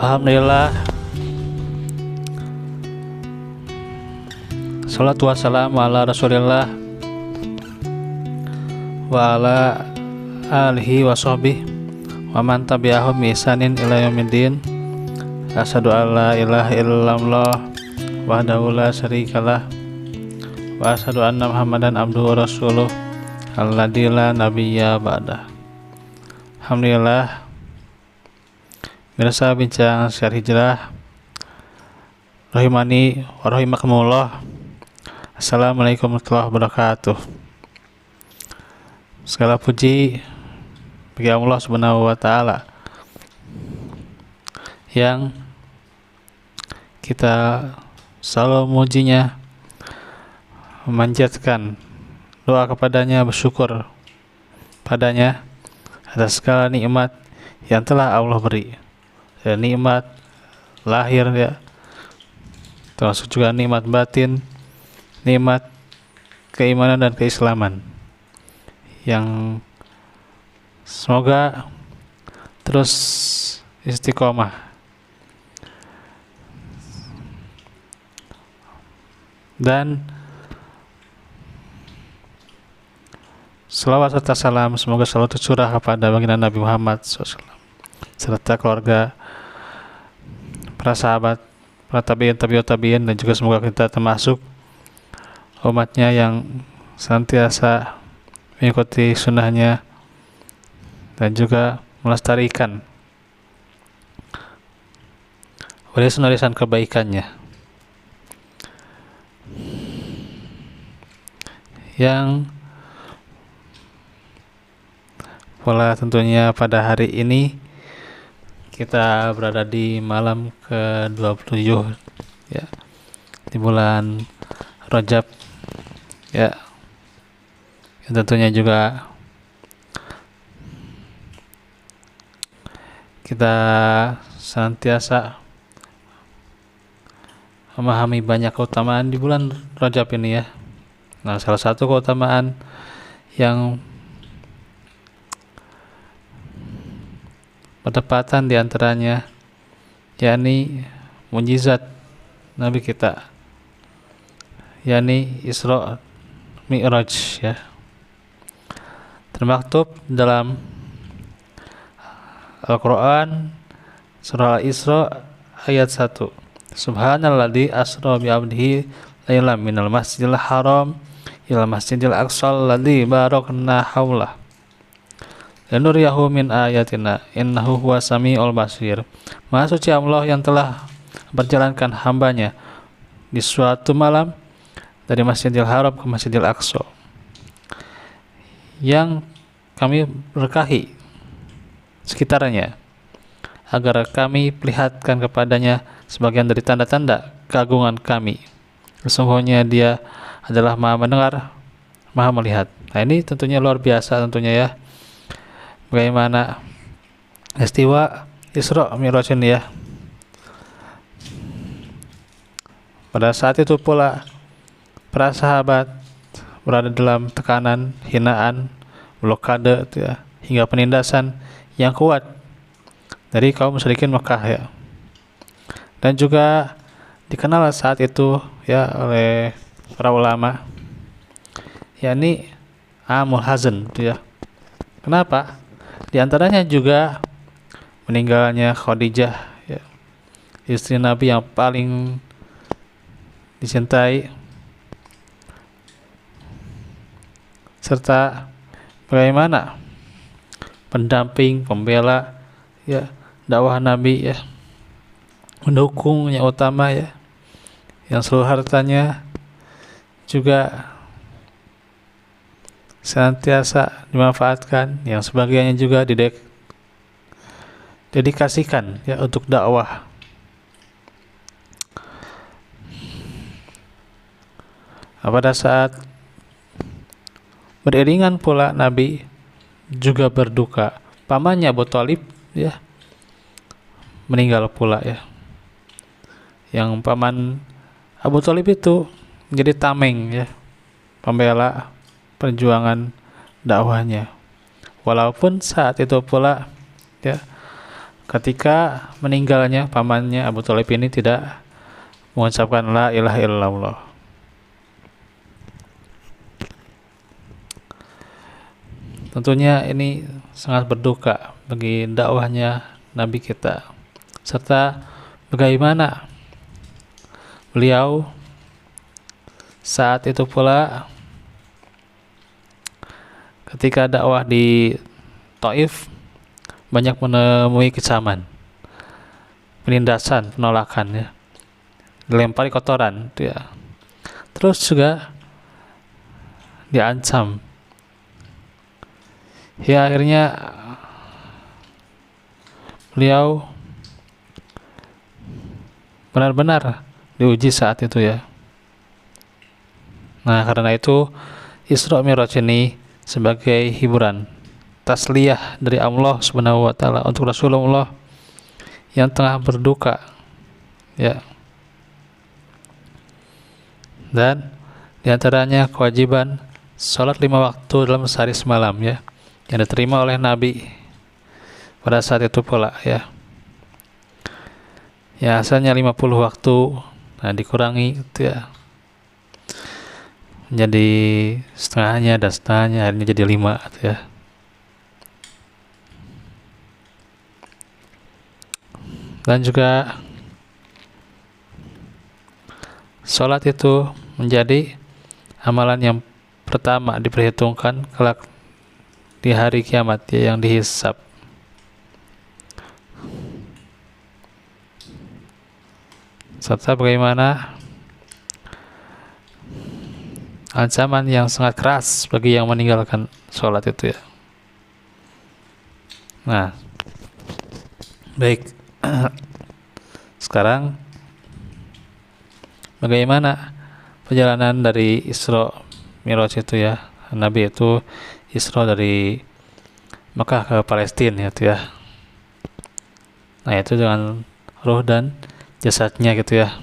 Alhamdulillah, salatu wassalamu ala rasulillah wa ala alihi wa sahbihi wa man tabi'ahum bi ihsanin ila yaumiddin. Asyhadu an la ilaha illallah wahdahu la syarikalah wa asyhadu anna muhammadan abduhu wa rasuluh alladzi la nabiyya ba'dah. Alhamdulillah, mirsa bincang syiar hijrah rahimani wa rahimakumullah. Assalamualaikum warahmatullahi wabarakatuh. Segala puji bagi Allah Subhanahu wa taala yang kita selalu memujinya, memanjatkan doa kepadanya, bersyukur padanya atas segala nikmat yang telah Allah beri. Ya, nikmat lahir ya, termasuk juga nikmat batin, nikmat keimanan dan keislaman yang semoga terus istiqomah dan selawat serta salam semoga selalu tercurah kepada baginda Nabi Muhammad SAW serta keluarga, para sahabat, para tabi'in dan juga semoga kita termasuk umatnya yang senantiasa mengikuti sunnahnya dan juga melestarikan warisan-warisan kebaikannya yang pula tentunya pada hari ini kita berada di malam ke-27 ya, di bulan Rajab ya, yang tentunya juga kita senantiasa memahami banyak keutamaan di bulan Rajab ini ya. Nah, salah satu keutamaan yang bertepatan di antaranya yakni mukjizat Nabi kita, yakni Isra Mi'raj ya, termaktub dalam Al-Quran surah Al-Isra ayat 1. Subhanalladzi asra bi 'abdihi lailan minal masjidil haram ilal masjidil aqsal ladzi barakna haulah lanuriyahu min ayatina innahu huwas samiul basir. Maha suci Allah yang telah berjalankan hambanya di suatu malam dari Masjidil Haram ke Masjidil Aqsa yang kami berkahi sekitarnya agar kami perlihatkan kepadanya sebagian dari tanda-tanda keagungan kami. Sesungguhnya dia adalah maha mendengar, maha melihat. Nah, ini tentunya luar biasa tentunya ya, bagaimana istiwa Isra Mi'raj ini ya. Pada saat itu pula para sahabat berada dalam tekanan, hinaan, blokade ya, hingga penindasan yang kuat dari kaum musyrikin Mekah ya. Dan juga dikenal saat itu ya oleh para ulama yakni Amul Hazan itu ya. Kenapa? Di antaranya juga meninggalnya Khadijah ya, istri Nabi yang paling dicintai, serta bagaimana pendamping, pembela ya dakwah Nabi ya, mendukung yang utama ya, yang seluruh hartanya juga senantiasa dimanfaatkan, yang sebagiannya juga dedikasikan ya untuk dakwah. Nah, pada saat beriringan pula Nabi juga berduka, pamannya Abu Thalib ya meninggal pula ya, yang paman Abu Thalib itu menjadi tameng ya, pembela perjuangan dakwahnya. Walaupun saat itu pula ya ketika meninggalnya pamannya Abu Thalib ini tidak mengucapkan la ilaha illallah. Tentunya ini sangat berduka bagi dakwahnya Nabi kita, serta bagaimana beliau saat itu pula ketika dakwah di Taif banyak menemui kecaman, penindasan, penolakan ya, dilempari kotoran ya. Terus juga diancam. Ya akhirnya beliau benar-benar diuji saat itu ya. Nah, karena itu Isra Mi'raj ini sebagai hiburan, tasliyah dari Allah Subhanahu wa taala untuk Rasulullah yang tengah berduka ya. Dan diantaranya kewajiban sholat 5 waktu dalam sehari semalam ya, yang diterima oleh Nabi pada saat itu pula ya. Ya asalnya 50 waktu, nah dikurangi itu ya menjadi setengahnya, dan setengahnya akhirnya jadi 5 gitu ya. Dan juga sholat itu menjadi amalan yang pertama diperhitungkan kelak di hari kiamat ya, yang dihisab. Serta bagaimana ancaman yang sangat keras bagi yang meninggalkan sholat itu ya. Nah, baik. Sekarang bagaimana perjalanan dari Isra Mi'raj itu ya. Nabi itu Isra dari Mekah ke Palestina itu ya. Nah, itu dengan ruh dan jasadnya gitu ya.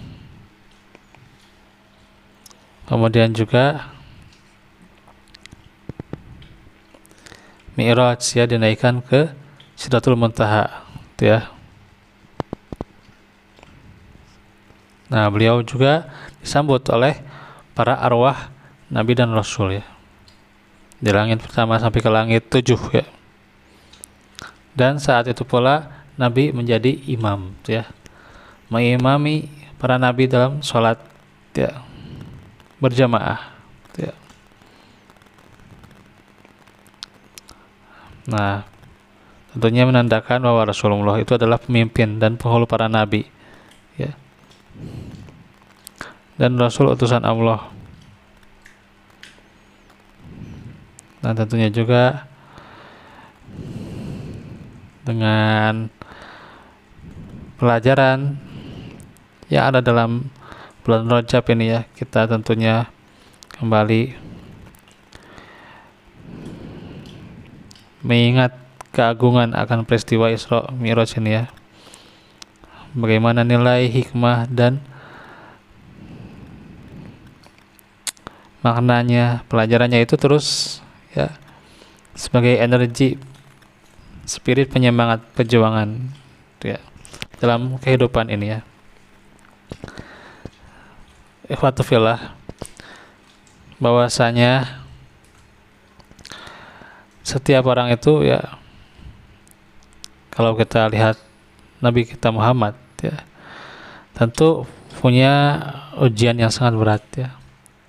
Kemudian juga Mi'raj ya, dinaikkan ke Sidratul Muntaha gitu ya. Nah, beliau juga disambut oleh para arwah Nabi dan Rasul ya, di langit pertama sampai ke langit 7 ya. Dan saat itu pula Nabi menjadi imam ya, mengimami para nabi dalam sholat ya, berjamaah ya. Nah, tentunya menandakan bahwa Rasulullah itu adalah pemimpin dan penghulu para nabi ya, dan Rasul utusan Allah. Dan tentunya juga dengan pelajaran yang ada dalam bulan Rajab ini ya, kita tentunya kembali mengingat keagungan akan peristiwa Isra Mi'raj ini ya. Bagaimana nilai hikmah dan maknanya, pelajarannya itu terus ya, sebagai energi, spirit penyemangat perjuangan ya, dalam kehidupan ini ya. Ikhwatu fillah, bahwasanya setiap orang itu ya, kalau kita lihat Nabi kita Muhammad ya, tentu punya ujian yang sangat berat ya.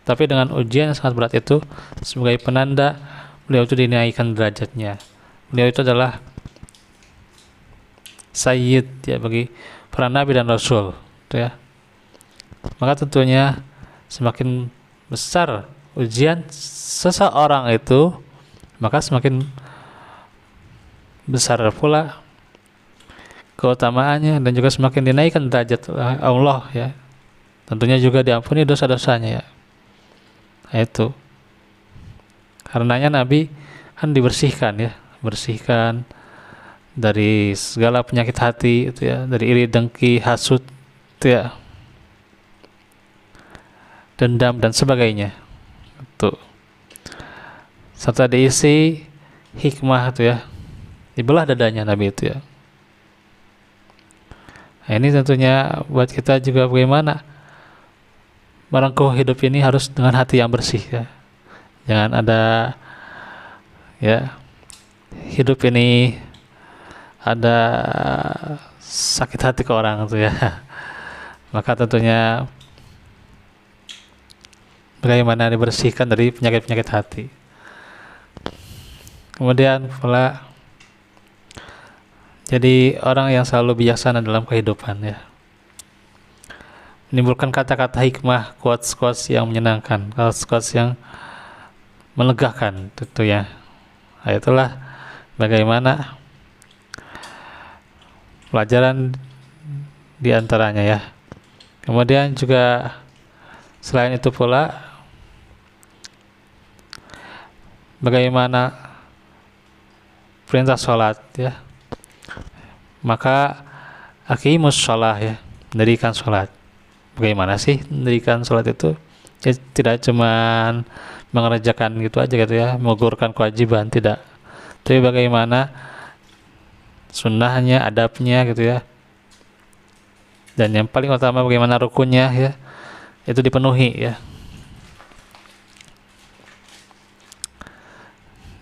Tapi dengan ujian yang sangat berat itu sebagai penanda beliau itu dinaikkan derajatnya. Beliau itu adalah sayyid ya bagi para nabi dan rasul ya. Maka tentunya semakin besar ujian seseorang itu, maka semakin besar pula keutamaannya, dan juga semakin dinaikkan derajat Allah ya. Tentunya juga diampuni dosa-dosanya ya. Nah, itu karenanya Nabi kan dibersihkan ya, bersihkan dari segala penyakit hati itu ya, dari iri, dengki, hasud itu ya, dendam dan sebagainya itu, serta diisi hikmah itu ya, dibelah dadanya Nabi itu ya. Nah, ini tentunya buat kita juga bagaimana merengkuh hidup ini harus dengan hati yang bersih ya. Jangan ada ya hidup ini ada sakit hati ke orang tuh ya. Maka tentunya bagaimana dibersihkan dari penyakit-penyakit hati. Kemudian pula jadi orang yang selalu bijaksana dalam kehidupan ya. Menimbulkan kata-kata hikmah, quotes-quotes yang menyenangkan, quotes-quotes yang melegakan tentunya. Nah, itulah bagaimana pelajaran di antaranya ya. Kemudian juga selain itu pula bagaimana perintah sholat ya. Maka aqimus sholah ya, mendirikan sholat. Bagaimana sih mendirikan sholat itu? Ya, tidak cuman mengerjakan gitu aja gitu ya, menggugurkan kewajiban, tidak. Tapi bagaimana sunnahnya, adabnya gitu ya. Dan yang paling utama bagaimana rukunnya ya, itu dipenuhi ya.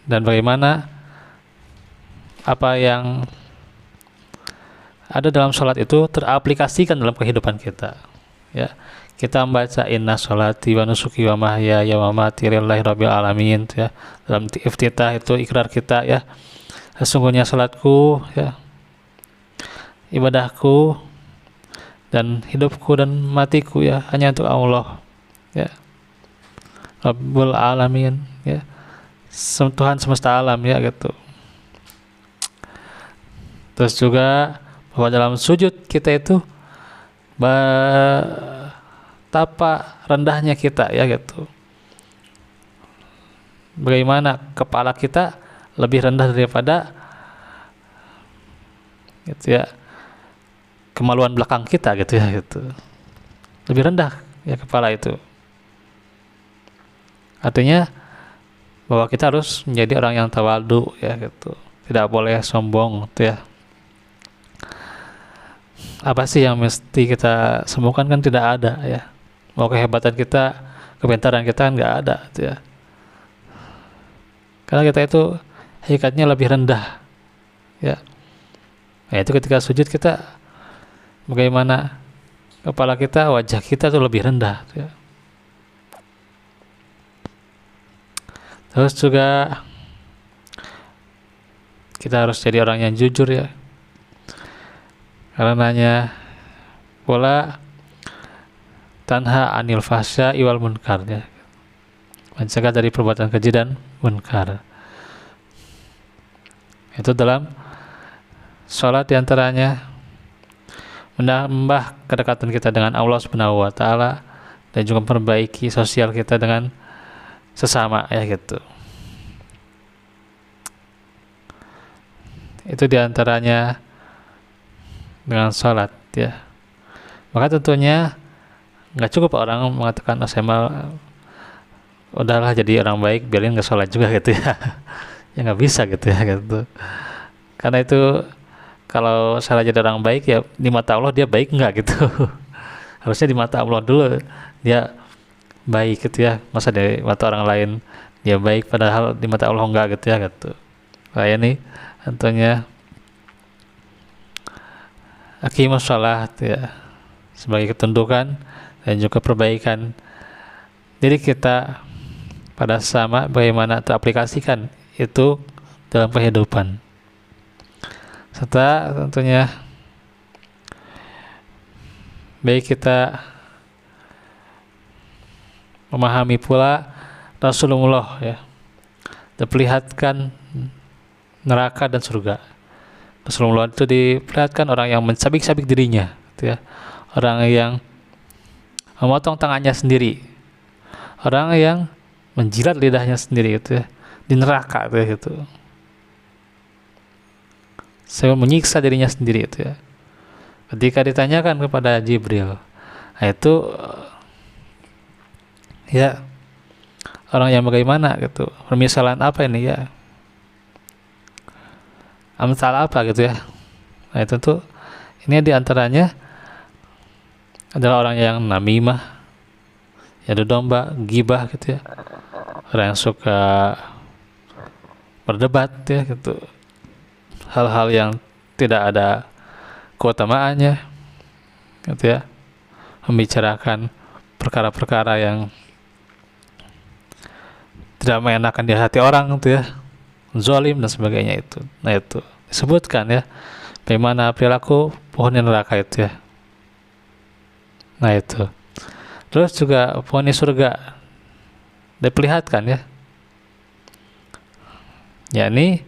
Dan bagaimana apa yang ada dalam sholat itu teraplikasikan dalam kehidupan kita ya. Kita membaca inna sholati wa nusuki wa mahyaya wa mamati lillahi rabbil alamin ya. Dalam iftitah itu ikrar kita ya, sesungguhnya salatku ya, ibadahku dan hidupku dan matiku ya hanya untuk Allah ya, Rabbul alamin ya, Tuhan semesta alam ya gitu. Terus juga bahwa dalam sujud kita itu betapa rendahnya kita ya gitu. Bagaimana kepala kita lebih rendah daripada gitu ya, kemaluan belakang kita gitu ya gitu. Lebih rendah ya kepala itu. Artinya bahwa kita harus menjadi orang yang tawadhu ya gitu. Tidak boleh sombong gitu ya. Apa sih yang mesti kita sembuhkan kan tidak ada ya. Mau kehebatan kita, kepintaran kita kan nggak ada gitu ya. Karena kita itu hakikatnya lebih rendah ya. Nah, itu ketika sujud kita bagaimana kepala kita, wajah kita tuh lebih rendah ya. Terus juga kita harus jadi orang yang jujur ya. Karenanya pula tanha anil fahsya iwal munkar ya, mencegah dari perbuatan keji dan munkar. Itu dalam sholat diantaranya menambah kedekatan kita dengan Allah Subhanahu wa taala dan juga memperbaiki sosial kita dengan sesama ya gitu. Itu diantaranya dengan sholat ya. Maka tentunya nggak cukup orang mengatakan saya udahlah jadi orang baik biarin nggak sholat juga gitu ya. Ya nggak bisa gitu ya gitu. Karena itu kalau saya jadi orang baik ya di mata Allah dia baik nggak gitu. Harusnya di mata Allah dulu dia baik gitu ya. Masa di mata orang lain dia baik padahal di mata Allah enggak gitu ya gitu. Kayak ini tentunya aqimus shalah ya, sebagai ketundukan dan juga perbaikan diri kita pada sama bagaimana teraplikasikan itu dalam kehidupan, serta tentunya baik kita memahami pula Rasulullah ya, diperlihatkan neraka dan surga. Rasulullah itu diperlihatkan orang yang mencabik-cabik dirinya gitu ya. Orang yang memotong tangannya sendiri, orang yang menjilat lidahnya sendiri gitu ya, di neraka gitu. Saya menyiksa dirinya sendiri itu ya. Ketika ditanyakan kepada Jibril, nah itu ya orang yang bagaimana gitu, permisalan apa ini ya, amsal apa gitu ya. Nah itu tuh Ini diantaranya adalah orang yang namimah, adu domba, gibah gitu ya, orang yang suka berdebat ya gitu, hal-hal yang tidak ada keutamaannya gitu ya, membicarakan perkara-perkara yang tidak mengenakan di hati orang gitu ya, zalim dan sebagainya itu. Nah itu disebutkan ya, bagaimana perilaku penghuni neraka itu ya. Nah itu. Terus juga penghuni surga diperlihatkan ya, yakni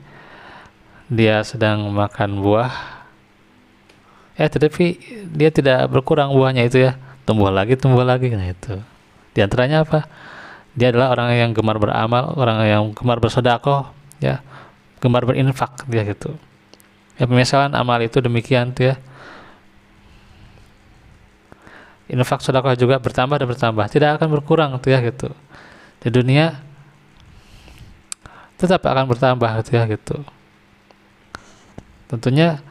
dia sedang makan buah, tetapi dia tidak berkurang buahnya itu ya, tumbuh lagi. Nah itu. Di antaranya apa? Dia adalah orang yang gemar beramal, orang yang gemar bersedekah, ya, gemar berinfak dia gitu. Ya, misalkan amal itu demikian tuh ya. Infak sedekah juga bertambah dan bertambah, tidak akan berkurang tuh ya gitu. Di dunia tetap akan bertambah gitu ya gitu. Tentunya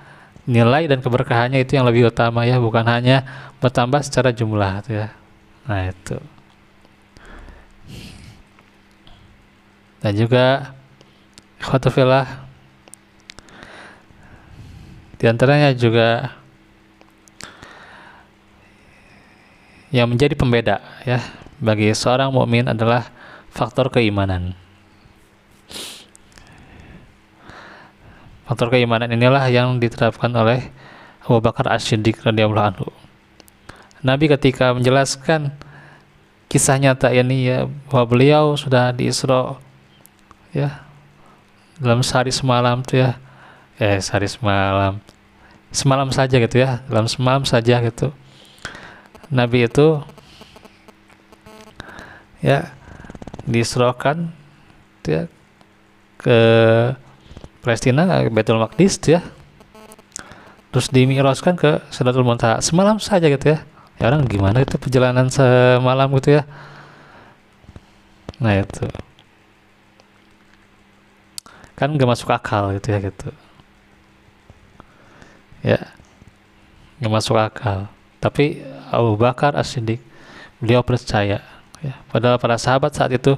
nilai dan keberkahannya itu yang lebih utama ya, bukan hanya bertambah secara jumlah tuh ya. Nah itu. Dan juga ikhwatu fillah, di antaranya juga yang menjadi pembeda ya bagi seorang mukmin adalah faktor keimanan. Faktor keimanan inilah yang diterapkan oleh Abu Bakar As-Siddiq radhiyallahu anhu. Nabi ketika menjelaskan kisah nyata ini ya, bahwa beliau sudah di Isra ya dalam sehari semalam tuh ya, sehari semalam saja gitu ya, dalam semalam saja gitu. Nabi itu ya diisrokan ya ke Palestina, ke Baitul Maqdis ya, terus dimi'rajkan ke Sidratul Muntaha semalam saja gitu ya. Ya orang gimana itu perjalanan semalam gitu ya. Nah itu kan gak masuk akal gitu ya gitu ya, gak masuk akal. Tapi Abu Bakar As-Siddiq beliau percaya ya, padahal para sahabat saat itu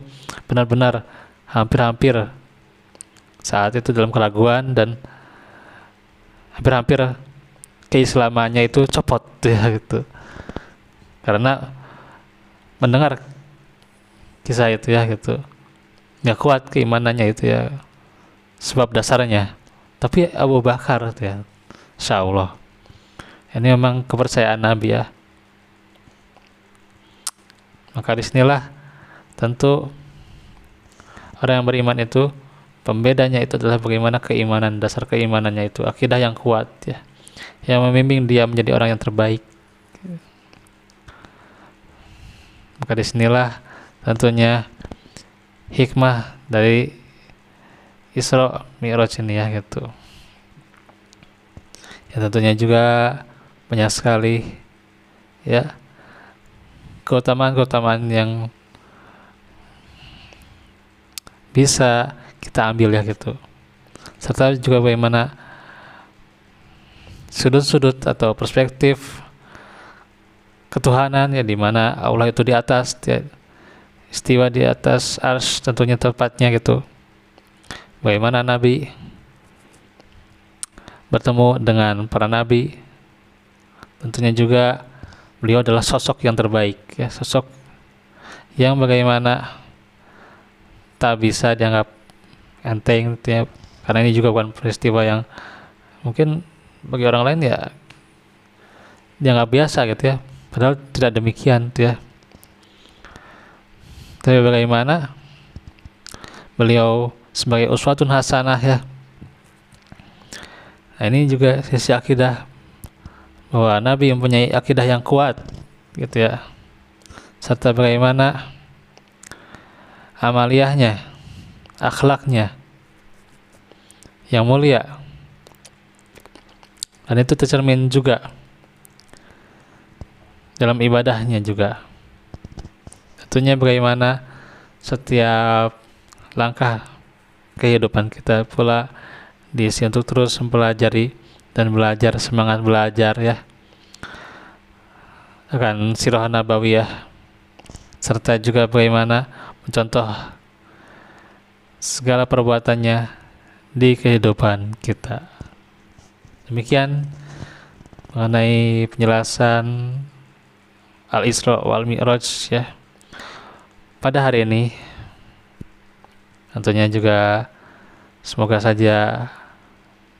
benar-benar hampir-hampir saat itu dalam keraguan dan hampir-hampir keislamannya itu copot ya gitu, karena mendengar kisah itu ya gitu, nggak kuat keimanannya itu ya, sebab dasarnya. Tapi Abu Bakar itu ya, Insya Allah ini memang kepercayaan Nabi ya. Maka disinilah tentu orang yang beriman itu pembedanya itu adalah bagaimana keimanan, dasar keimanannya itu akidah yang kuat ya, yang membimbing dia menjadi orang yang terbaik. Maka disinilah tentunya hikmah dari Isra Mi'raj ini ya gitu. Ya tentunya juga banyak sekali ya keutamaan-keutamaan yang bisa kita ambil ya gitu, serta juga bagaimana sudut-sudut atau perspektif ketuhanan ya, di mana Allah itu di atas ya, istiwa di atas arsy tentunya tepatnya gitu. Bagaimana Nabi bertemu dengan para nabi, tentunya juga beliau adalah sosok yang terbaik ya, sosok yang bagaimana tak bisa dianggap enteng ya, karena ini juga bukan peristiwa yang mungkin bagi orang lain ya dianggap biasa gitu ya, padahal tidak demikian gitu ya. Tapi bagaimana beliau sebagai uswatun hasanah ya. Nah, ini juga sisi akidah, bahwa Nabi mempunyai akidah yang kuat gitu ya, serta bagaimana amaliyahnya, akhlaknya yang mulia, dan itu tercermin juga dalam ibadahnya juga. Tentunya bagaimana setiap langkah kehidupan kita pula diisi untuk terus mempelajari dan belajar, semangat belajar ya akan sirah nabawiyah, serta juga bagaimana mencontoh segala perbuatannya di kehidupan kita. Demikian mengenai penjelasan Al-Isra wal Mi'raj ya pada hari ini. Tentunya juga semoga saja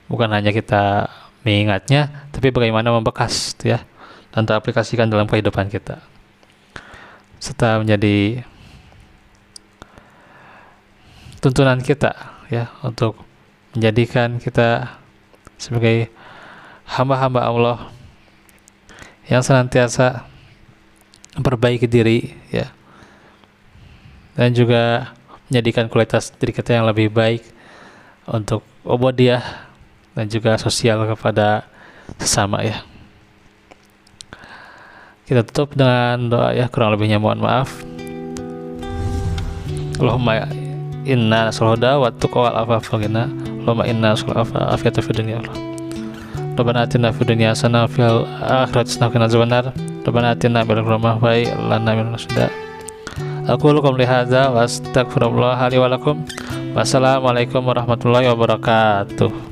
bukan hanya kita mengingatnya, tapi bagaimana membekas ya dan teraplikasikan dalam kehidupan kita, serta menjadi tuntunan kita ya untuk menjadikan kita sebagai hamba-hamba Allah yang senantiasa memperbaiki diri ya, dan juga menjadikan kualitas diri kita yang lebih baik untuk ubudiyah dan juga sosial kepada sesama ya. Kita tutup dengan doa ya, kurang lebihnya mohon maaf. Allahumma inna nas'aluka wa tuqa wal afafa ghina. Allahumma inna nas'aluka afiyatan fid dunya. Rabbana atina fid dunya hasanah wa fil akhirati hasanah wa qina adzabannar. Rabbana atina min ladunka wa lana min ladunka. Aku lakum li hadza wa astaghfirullah li wa lakum. Wassalamualaikum warahmatullahi wabarakatuh.